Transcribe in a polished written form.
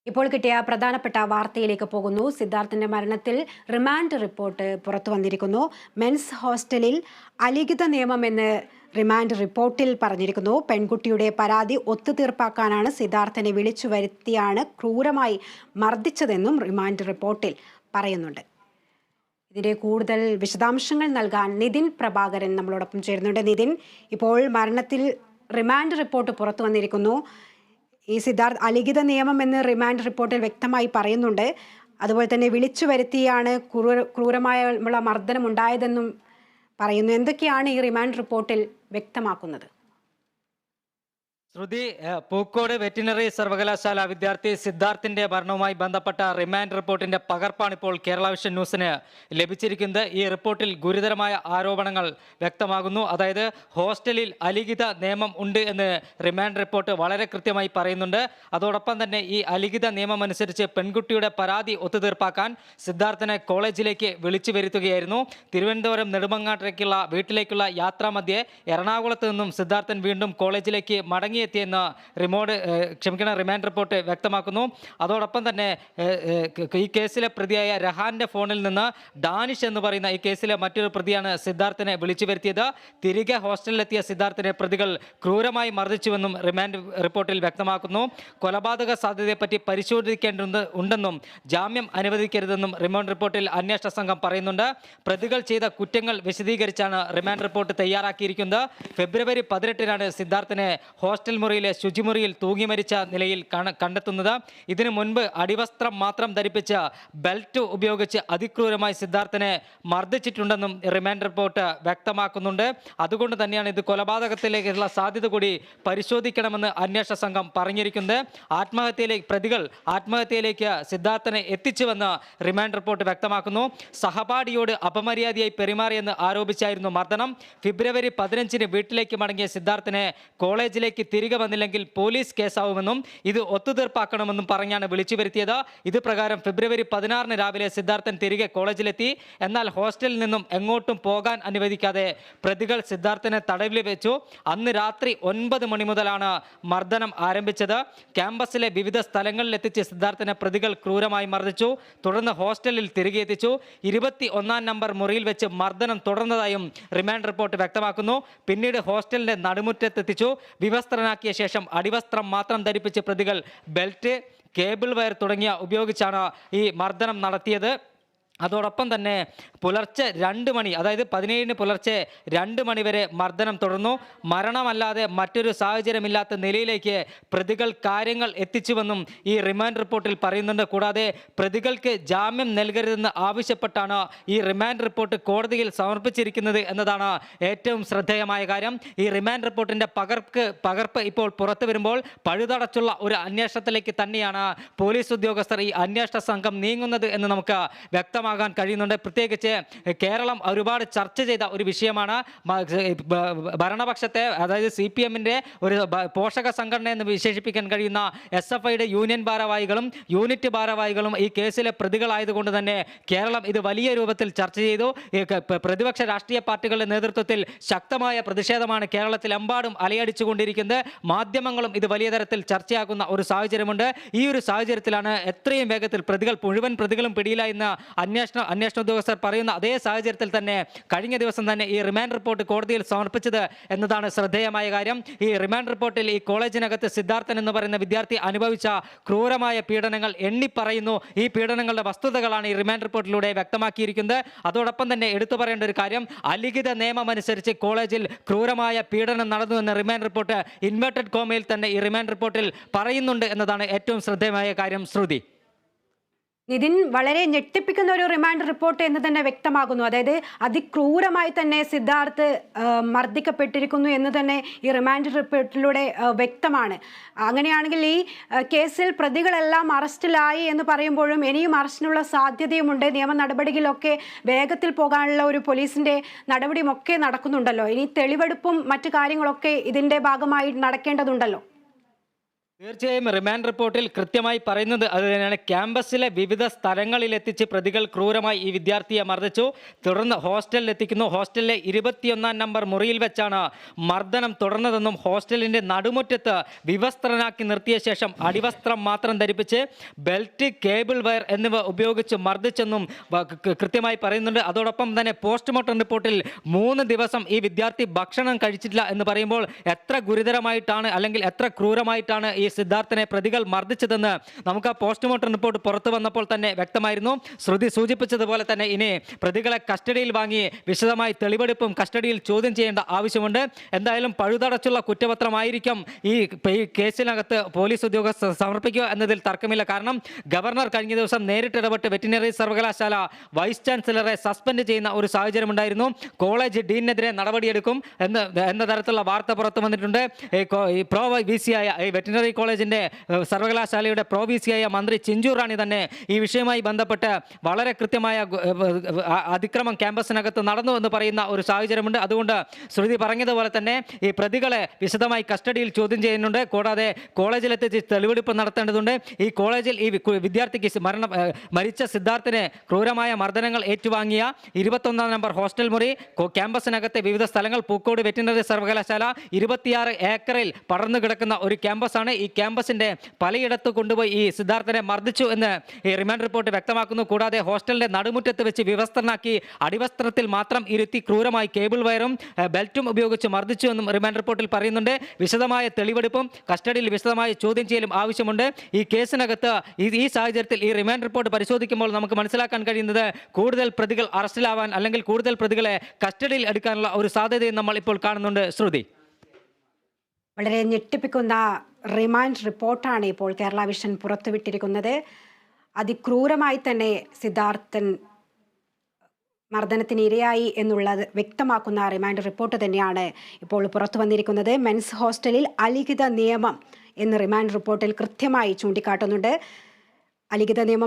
ഇപ്പോൾ കിട്ടിയ പ്രധാനപ്പെട്ട വാർത്തയിലേക്ക് പോകുന്നു. സിദ്ധാർത്ഥിന്റെ മരണത്തിൽ റിമാൻഡ് റിപ്പോർട്ട് പുറത്തു വന്നിരിക്കുന്നു. മെൻസ് ഹോസ്റ്റലിൽ അലിഖിത നിയമം എന്ന് റിമാൻഡ് റിപ്പോർട്ടിൽ പറഞ്ഞിരിക്കുന്നു. പെൺകുട്ടിയുടെ പരാതി ഒത്തുതീർപ്പാക്കാനാണ് സിദ്ധാർത്ഥനെ വിളിച്ചു വരുത്തിയാണ് ക്രൂരമായി മർദ്ദിച്ചതെന്നും റിമാൻഡ് റിപ്പോർട്ടിൽ പറയുന്നുണ്ട്. ഇതിന്റെ കൂടുതൽ വിശദാംശങ്ങൾ നൽകാൻ നിതിൻ പ്രഭാകരൻ നമ്മളോടൊപ്പം ചേരുന്നുണ്ട്. നിതിൻ, ഇപ്പോൾ മരണത്തിൽ റിമാൻഡ് റിപ്പോർട്ട് പുറത്തു വന്നിരിക്കുന്നു. ഈ സിദ്ധാർത്ഥ് അലിഖിത നിയമം എന്ന് റിമാൻഡ് റിപ്പോർട്ടിൽ വ്യക്തമായി പറയുന്നുണ്ട്. അതുപോലെ തന്നെ വിളിച്ചു വരുത്തിയാണ് ക്രൂരമായുള്ള മർദ്ദനം ഉണ്ടായതെന്നും പറയുന്നു. എന്തൊക്കെയാണ് ഈ റിമാൻഡ് റിപ്പോർട്ടിൽ വ്യക്തമാക്കുന്നത്? ശ്രുതി, പൂക്കോട് വെറ്റിനറി സർവകലാശാല വിദ്യാർത്ഥി സിദ്ധാർത്ഥിന്റെ മരണവുമായി ബന്ധപ്പെട്ട റിമാൻഡ് റിപ്പോർട്ടിന്റെ പകർപ്പാണ് ഇപ്പോൾ കേരള വിഷൻ ന്യൂസിന് ലഭിച്ചിരിക്കുന്നത്. ഈ റിപ്പോർട്ടിൽ ഗുരുതരമായ ആരോപണങ്ങൾ വ്യക്തമാകുന്നു. അതായത് ഹോസ്റ്റലിൽ അലിഖിത നിയമം ഉണ്ട് എന്ന് റിമാൻഡ് റിപ്പോർട്ട് വളരെ കൃത്യമായി പറയുന്നുണ്ട്. അതോടൊപ്പം തന്നെ ഈ അലിഖിത നിയമം അനുസരിച്ച് പെൺകുട്ടിയുടെ പരാതി ഒത്തുതീർപ്പാക്കാൻ സിദ്ധാർത്ഥിനെ കോളേജിലേക്ക് വിളിച്ചു വരുത്തുകയായിരുന്നു. തിരുവനന്തപുരം നെടുമങ്ങാട്ടേക്കുള്ള വീട്ടിലേക്കുള്ള യാത്രാമധ്യേ എറണാകുളത്ത് നിന്നും സിദ്ധാർത്ഥൻ വീണ്ടും കോളേജിലേക്ക് മടങ്ങി എത്തിയെന്ന് റിമാൻഡ് റിപ്പോർട്ട് വ്യക്തമാക്കുന്നു. അതോടൊപ്പം തന്നെ ഈ കേസിലെ പ്രതിയായ രഹാന്റെ ഫോണിൽ നിന്ന് ഡാനിഷ് എന്ന് പറയുന്ന ഈ കേസിലെ മറ്റൊരു പ്രതിയാണ് സിദ്ധാർത്ഥിനെ വിളിച്ചു വരുത്തിയത്. തിരികെ ഹോസ്റ്റലിലെത്തിയ സിദ്ധാർത്ഥിനെ പ്രതികൾ ക്രൂരമായി മർദ്ദിച്ചുവെന്നും റിമാൻഡ് റിപ്പോർട്ടിൽ വ്യക്തമാക്കുന്നു. കൊലപാതക സാധ്യതയെപ്പറ്റി പരിശോധിക്കേണ്ടതുണ്ടെന്നും ജാമ്യം അനുവദിക്കരുതെന്നും റിമാൻഡ് റിപ്പോർട്ടിൽ അന്വേഷണ സംഘം പറയുന്നുണ്ട്. പ്രതികൾ ചെയ്ത കുറ്റങ്ങൾ വിശദീകരിച്ചാണ് റിമാൻഡ് റിപ്പോർട്ട് തയ്യാറാക്കിയിരിക്കുന്നത്. ഫെബ്രുവരി 18-നാണ് സിദ്ധാർത്ഥിനെ ഹോസ്റ്റൽ മുറിയിലെ ശുചിമുറിയിൽ തൂങ്ങി മരിച്ച നിലയിൽ കണ്ടെത്തുന്നത്. ഇതിനു മുൻപ് അടിവസ്ത്രം മാത്രം ധരിപ്പിച്ച് ബെൽറ്റ് ഉപയോഗിച്ച് അതിക്രൂരമായി സിദ്ധാർത്ഥിനെ മർദ്ദിച്ചിട്ടുണ്ടെന്നും റിമാൻഡ് റിപ്പോർട്ട് വ്യക്തമാക്കുന്നുണ്ട്. അതുകൊണ്ട് തന്നെയാണ് ഇത് കൊലപാതകത്തിലേക്കുള്ള സാധ്യത കൂടി പരിശോധിക്കണമെന്ന് അന്വേഷണ സംഘം പറഞ്ഞിരിക്കുന്നത്. പ്രതികൾ ആത്മഹത്യയിലേക്ക് സിദ്ധാർത്ഥിനെ എത്തിച്ചുവെന്ന് റിമാൻഡ് റിപ്പോർട്ട് വ്യക്തമാക്കുന്നു. സഹപാഠിയോട് അപമര്യാദയായി പെരുമാറിയെന്ന് ആരോപിച്ചായിരുന്നു മർദ്ദനം. ഫെബ്രുവരി 15-ന് വീട്ടിലേക്ക് മടങ്ങിയ സിദ്ധാർത്ഥിനെ കോളേജിലേക്ക് തിരികെ വന്നില്ലെങ്കിൽ പോലീസ് കേസാവുമെന്നും ഇത് ഒത്തുതീർപ്പാക്കണമെന്നും പറഞ്ഞാണ് വിളിച്ചു വരുത്തിയത്. ഇത് പ്രകാരം ഫെബ്രുവരി 16-ന് രാവിലെ സിദ്ധാർത്ഥൻ തിരികെ കോളേജിലെത്തി. എന്നാൽ ഹോസ്റ്റലിൽ നിന്നും എങ്ങോട്ടും പോകാൻ അനുവദിക്കാതെ പ്രതികൾ സിദ്ധാർത്ഥനെ തടവിൽ വെച്ചു. അന്ന് രാത്രി 9 മണി മുതലാണ് മർദ്ദനം ആരംഭിച്ചത്. ക്യാമ്പസിലെ വിവിധ സ്ഥലങ്ങളിലെത്തിച്ച് സിദ്ധാർത്ഥനെ പ്രതികൾ ക്രൂരമായി മർദ്ദിച്ചു. തുടർന്ന് ഹോസ്റ്റലിൽ തിരികെ എത്തിച്ചു. 21-ാം നമ്പർ മുറിയിൽ വെച്ച് മർദ്ദനം തുടർന്നതായും റിമാൻഡ് റിപ്പോർട്ട് വ്യക്തമാക്കുന്നു. പിന്നീട് ഹോസ്റ്റലിന്റെ നടുമുറ്റത്തെത്തിച്ചു. വിവസ്ത്രനാക്കിയ ശേഷം അടിവസ്ത്രം മാത്രം ധരിപ്പിച്ച് പ്രതികൾ ബെൽറ്റ്, കേബിൾ വയർ തുടങ്ങിയ ഉപയോഗിച്ചാണ് ഈ മർദ്ദനം നടത്തിയത്. അതോടൊപ്പം തന്നെ പുലർച്ചെ 2 മണി, അതായത് 17-ന് പുലർച്ചെ 2 മണി വരെ മർദ്ദനം തുടർന്നു. മരണമല്ലാതെ മറ്റൊരു സാഹചര്യമില്ലാത്ത നിലയിലേക്ക് പ്രതികൾ കാര്യങ്ങൾ എത്തിച്ചുവെന്നും ഈ റിമാൻഡ് റിപ്പോർട്ടിൽ പറയുന്നുണ്ട്. കൂടാതെ പ്രതികൾക്ക് ജാമ്യം നൽകരുതെന്ന് ആവശ്യപ്പെട്ടാണ് ഈ റിമാൻഡ് റിപ്പോർട്ട് കോടതിയിൽ സമർപ്പിച്ചിരിക്കുന്നത് എന്നതാണ് ഏറ്റവും ശ്രദ്ധേയമായ കാര്യം. ഈ റിമാൻഡ് റിപ്പോർട്ടിൻ്റെ പകർപ്പ് ഇപ്പോൾ പുറത്തു വരുമ്പോൾ പഴുതടച്ചുള്ള ഒരു അന്വേഷണത്തിലേക്ക് തന്നെയാണ് പോലീസ് ഉദ്യോഗസ്ഥർ, ഈ അന്വേഷണ സംഘം നീങ്ങുന്നത് എന്ന് നമുക്ക് വ്യക്തമാക്കാൻ കഴിയുന്നുണ്ട്. പ്രത്യേകിച്ച് കേരളം ഒരുപാട് ചർച്ച ചെയ്ത ഒരു വിഷയമാണ്. ഭരണപക്ഷത്തെ, അതായത് CPM-ന്റെ ഒരു പോഷക സംഘടന എന്ന് വിശേഷിപ്പിക്കാൻ കഴിയുന്ന SFIയുടെ യൂണിയൻ ഭാരവാഹികളും യൂണിറ്റ് ഭാരവാഹികളും ഈ കേസിലെ പ്രതികളായതുകൊണ്ട് തന്നെ കേരളം ഇത് വലിയ രൂപത്തിൽ ചർച്ച ചെയ്തു. പ്രതിപക്ഷ രാഷ്ട്രീയ പാർട്ടികളുടെ നേതൃത്വത്തിൽ ശക്തമായ പ്രതിഷേധമാണ് കേരളത്തിലെമ്പാടും അലയടിച്ചുകൊണ്ടിരിക്കുന്നത്. മാധ്യമങ്ങളും ഇത് വലിയ തരത്തിൽ ചർച്ചയാക്കുന്ന ഒരു സാഹചര്യമുണ്ട്. ഈ ഒരു സാഹചര്യത്തിലാണ് എത്രയും വേഗത്തിൽ മുഴുവൻ പ്രതികളും പിടിയിലായെന്ന് അന്വേഷണ ഉദ്യോഗസ്ഥർ പറയുന്ന അതേ സാഹചര്യത്തിൽ തന്നെ കഴിഞ്ഞ ദിവസം തന്നെ ഈ റിമാൻഡ് റിപ്പോർട്ട് കോടതിയിൽ സമർപ്പിച്ചത് എന്നതാണ് ശ്രദ്ധേയമായ കാര്യം. ഈ റിമാൻഡ് റിപ്പോർട്ടിൽ ഈ കോളേജിനകത്ത് സിദ്ധാർത്ഥൻ എന്ന് പറയുന്ന വിദ്യാർത്ഥി അനുഭവിച്ച ക്രൂരമായ പീഡനങ്ങൾ എണ്ണിപ്പറയുന്നു. ഈ പീഡനങ്ങളുടെ വസ്തുതകളാണ് ഈ റിമാൻഡ് റിപ്പോർട്ടിലൂടെ വ്യക്തമാക്കിയിരിക്കുന്നത്. അതോടൊപ്പം തന്നെ എടുത്തു പറയേണ്ട ഒരു കാര്യം, അലിഖിത നിയമം അനുസരിച്ച് കോളേജിൽ ക്രൂരമായ പീഡനം നടന്നു എന്ന റിമാൻഡ് റിപ്പോർട്ട് ഇൻവെർട്ടഡ് കോമയിൽ തന്നെ ഈ റിമാൻഡ് റിപ്പോർട്ടിൽ പറയുന്നുണ്ട് എന്നതാണ് ഏറ്റവും ശ്രദ്ധേയമായ കാര്യം. ശ്രുതി, നിതിൻ, വളരെ ഞെട്ടിപ്പിക്കുന്ന ഒരു റിമാൻഡ് റിപ്പോർട്ട് എന്ന് തന്നെ വ്യക്തമാകുന്നു. അതായത് അതിക്രൂരമായി തന്നെ സിദ്ധാർത്ഥ് മർദ്ദിക്കപ്പെട്ടിരിക്കുന്നു എന്ന് തന്നെ ഈ റിമാൻഡ് റിപ്പോർട്ടിലൂടെ വ്യക്തമാണ്. അങ്ങനെയാണെങ്കിൽ ഈ കേസിൽ പ്രതികളെല്ലാം അറസ്റ്റിലായി എന്ന് പറയുമ്പോഴും ഇനിയും അറസ്റ്റിനുള്ള സാധ്യതയുമുണ്ട്. നിയമ നടപടികളിലൊക്കെ വേഗത്തിൽ പോകാനുള്ള ഒരു പോലീസിന്റെ നടപടിയുമൊക്കെ നടക്കുന്നുണ്ടല്ലോ. ഇനി തെളിവെടുപ്പും മറ്റു കാര്യങ്ങളൊക്കെ ഇതിന്റെ ഭാഗമായി നടക്കേണ്ടതുണ്ടല്ലോ. തീർച്ചയായും റിമാൻഡ് റിപ്പോർട്ടിൽ കൃത്യമായി പറയുന്നത് അത് തന്നെയാണ്. ക്യാമ്പസിലെ വിവിധ സ്ഥലങ്ങളിൽ എത്തിച്ച് പ്രതികൾ ക്രൂരമായി ഈ വിദ്യാർത്ഥിയെ മർദ്ദിച്ചു. തുടർന്ന് ഹോസ്റ്റലിൽ എത്തിക്കുന്നു. ഹോസ്റ്റലിലെ 21 നമ്പർ മുറിയിൽ വെച്ചാണ് മർദ്ദനം തുടർന്നതെന്നും ഹോസ്റ്റലിന്റെ നടുമുറ്റത്ത് വിവസ്ത്രനാക്കി നിർത്തിയ ശേഷം അടിവസ്ത്രം മാത്രം ധരിപ്പിച്ച് ബെൽറ്റ്, കേബിൾ വയർ എന്നിവ ഉപയോഗിച്ച് മർദ്ദിച്ചെന്നും കൃത്യമായി പറയുന്നുണ്ട്. അതോടൊപ്പം തന്നെ പോസ്റ്റ്മോർട്ടം റിപ്പോർട്ടിൽ 3 ദിവസം ഈ വിദ്യാർത്ഥി ഭക്ഷണം കഴിച്ചിട്ടില്ല എന്ന് പറയുമ്പോൾ എത്ര ഗുരുതരമായിട്ടാണ് അല്ലെങ്കിൽ എത്ര ക്രൂരമായിട്ടാണ് ഈ സിദ്ധാർത്ഥിനെ പ്രതികൾ മർദ്ദിച്ചതെന്ന് നമുക്ക് ആ പോസ്റ്റ്മോർട്ടം റിപ്പോർട്ട് പുറത്തു വന്നപ്പോൾ തന്നെ വ്യക്തമായിരുന്നു. ശ്രുതി സൂചിപ്പിച്ചതുപോലെ തന്നെ ഇനി പ്രതികളെ കസ്റ്റഡിയിൽ വാങ്ങി വിശദമായി തെളിവെടുപ്പും കസ്റ്റഡിയിൽ ചോദ്യം ചെയ്യേണ്ട ആവശ്യമുണ്ട്. എന്തായാലും പഴുതടച്ചുള്ള കുറ്റപത്രമായിരിക്കും ഈ കേസിനകത്ത് പോലീസ് ഉദ്യോഗസ്ഥർ സമർപ്പിക്കുക എന്നതിൽ തർക്കമില്ല. കാരണം ഗവർണർ കഴിഞ്ഞ ദിവസം നേരിട്ടിടപെട്ട് വെറ്റിനറി സർവകലാശാല വൈസ് ചാൻസലറെ സസ്പെൻഡ് ചെയ്യുന്ന ഒരു സാഹചര്യമുണ്ടായിരുന്നു. കോളേജ് ഡീനെതിരെ നടപടിയെടുക്കും എന്ന തരത്തിലുള്ള വാർത്ത പുറത്തു വന്നിട്ടുണ്ട്. ഈ പ്രോ വി സി ആയ ഈ വെറ്റിനറി കോളേജിന്റെ സർവകലാശാലയുടെ പ്രോ വി സി ആയ മന്ത്രി ചിഞ്ചു റാണി തന്നെ ഈ വിഷയവുമായി ബന്ധപ്പെട്ട് വളരെ കൃത്യമായ അതിക്രമം ക്യാമ്പസിനകത്ത് നടന്നു എന്ന് പറയുന്ന ഒരു സാഹചര്യമുണ്ട്. അതുകൊണ്ട് ശ്രുതി പറഞ്ഞതുപോലെ തന്നെ ഈ പ്രതികളെ വിശദമായി കസ്റ്റഡിയിൽ ചോദ്യം ചെയ്യുന്നുണ്ട്. കൂടാതെ കോളേജിലെത്തിച്ച് തെളിവെടുപ്പ് നടത്തേണ്ടതുണ്ട്. ഈ കോളേജിൽ ഈ വിദ്യാർത്ഥിക്ക് മരിച്ച സിദ്ധാർത്ഥിന് ക്രൂരമായ മർദ്ദനങ്ങൾ ഏറ്റുവാങ്ങിയ 21 നമ്പർ ഹോസ്റ്റൽ മുറി, ക്യാമ്പസിനകത്തെ വിവിധ സ്ഥലങ്ങൾ, പൂക്കോട് വെറ്റിനറി സർവകലാശാല 26 ഏക്കറിൽ പടർന്നു കിടക്കുന്ന ഒരു ക്യാമ്പസാണ്. ഈ ക്യാമ്പസിന്റെ പലയിടത്ത് കൊണ്ടുപോയി ഈ സിദ്ധാർത്ഥിനെ മർദ്ദിച്ചു എന്ന് ഈ റിമാൻഡ് റിപ്പോർട്ട് വ്യക്തമാക്കുന്നു. കൂടാതെ ഹോസ്റ്റലിന്റെ നടുമുറ്റത്ത് വെച്ച് വിവസ്ത്രനാക്കി അടിവസ്ത്രത്തിൽ മാത്രം ഇരുത്തി ക്രൂരമായി കേബിൾ വയറും ബെൽറ്റും ഉപയോഗിച്ച് മർദ്ദിച്ചു എന്നും റിമാൻഡ് റിപ്പോർട്ടിൽ പറയുന്നുണ്ട്. വിശദമായ തെളിവെടുപ്പും കസ്റ്റഡിയിൽ വിശദമായ ചോദ്യം ചെയ്യലും ആവശ്യമുണ്ട്. ഈ കേസിനകത്ത് ഈ സാഹചര്യത്തിൽ ഈ റിമാൻഡ് റിപ്പോർട്ട് പരിശോധിക്കുമ്പോൾ നമുക്ക് മനസ്സിലാക്കാൻ കഴിയുന്നത് കൂടുതൽ പ്രതികൾ അറസ്റ്റിലാവാൻ അല്ലെങ്കിൽ കൂടുതൽ പ്രതികളെ കസ്റ്റഡിയിൽ എടുക്കാനുള്ള ഒരു സാധ്യതയും നമ്മൾ ഇപ്പോൾ കാണുന്നുണ്ട്. ശ്രുതി, വളരെ ഞെട്ടിപ്പിക്കുന്ന റിമാൻഡ് റിപ്പോർട്ടാണ് ഇപ്പോൾ കേരള വിഷൻ പുറത്തുവിട്ടിരിക്കുന്നത്. അതിക്രൂരമായി തന്നെ സിദ്ധാർത്ഥൻ മർദ്ദനത്തിന് ഇരയായി എന്നുള്ളത് വ്യക്തമാക്കുന്ന റിമാൻഡ് റിപ്പോർട്ട് തന്നെയാണ് ഇപ്പോൾ പുറത്തു വന്നിരിക്കുന്നത്. മെൻസ് ഹോസ്റ്റലിൽ അലിഖിത നിയമം എന്ന് റിമാൻഡ് റിപ്പോർട്ടിൽ കൃത്യമായി ചൂണ്ടിക്കാട്ടുന്നുണ്ട്. അലിഖിത നിയമം